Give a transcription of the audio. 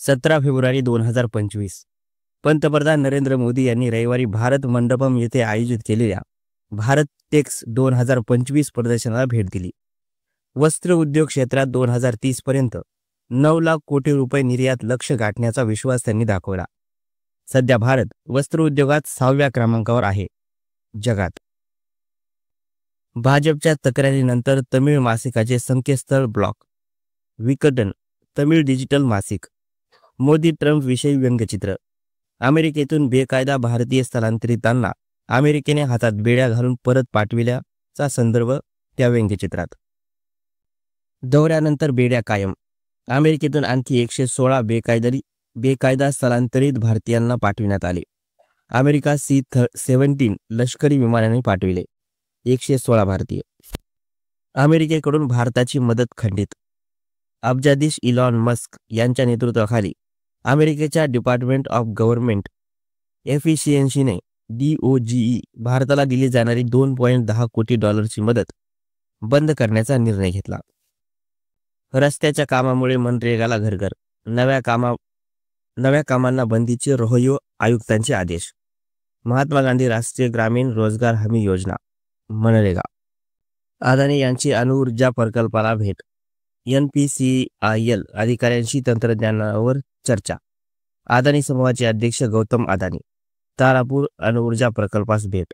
17 February 2025 पंतप्रधान नरेंद्र मोदी यांनी रविवारी भारत मंडपम येथे आयोजित केलेल्या भारत टेक्स 2025 प्रदर्शनाला भेट दिली. वस्त्र उद्योग क्षेत्रात 2030 पर्यंत 9 लाख कोटी रुपये निर्यात लक्ष्य गाठण्याचा विश्वास त्यांनी दाखवला. सध्या भारत वस्त्र उद्योगात 6व्या क्रमांकावर आहे जगात. भाजपच्या तक्रारीनंतर तमिळ मासिकाचे संकेतस्थळ ब्लॉक. विकटन तमिळ डिजिटल मासिक. मोदी ट्रम्प विषयी व्यंगचित्र. अमेरिकेतून बेकायदा भारतीय स्थलांतरितांना अमेरिकेने हातात बेड्या घालून परत पाठविल्याचा संदर्भ त्या व्यंगचित्रात. दौऱ्यानंतर बेड्या कायम. अमेरिकेतून आणखी 116 बेकायदा स्थलांतरित भारतीयांना पाठविण्यात आले. अमेरिका C-17 लष्करी विमानाने पाठविले 116 भारतीय. अमेरिकेकडून भारताची मदत खंडित. अब्जाधीश इलॉन मस्क यांच्या नेतृत्वाखाली अमेरिकेच्या डिपार्टमेंट ऑफ गव्हर्नमेंट एफिशियन्सीने DOGE भारताला दिली जाणारी $2.10 कोटी मदत बंद करण्याचा निर्णय घेतला. रस्त्याच्या कामामुळे मनरेगाला घरघर. नव्या कामांना बंदीचे रोहयो आयुक्तांचे आदेश. महात्मा गांधी राष्ट्रीय ग्रामीण रोजगार हमी योजना मनरेगा. अदानी यांची अणुऊर्जा प्रकल्पाला भेट. NPCIL अधिकाऱ्यांशी तंत्रज्ञानावर चर्चा. अदानी समूहाचे अध्यक्ष गौतम अदानी तारापूर अणुऊर्जा प्रकल्पास भेट.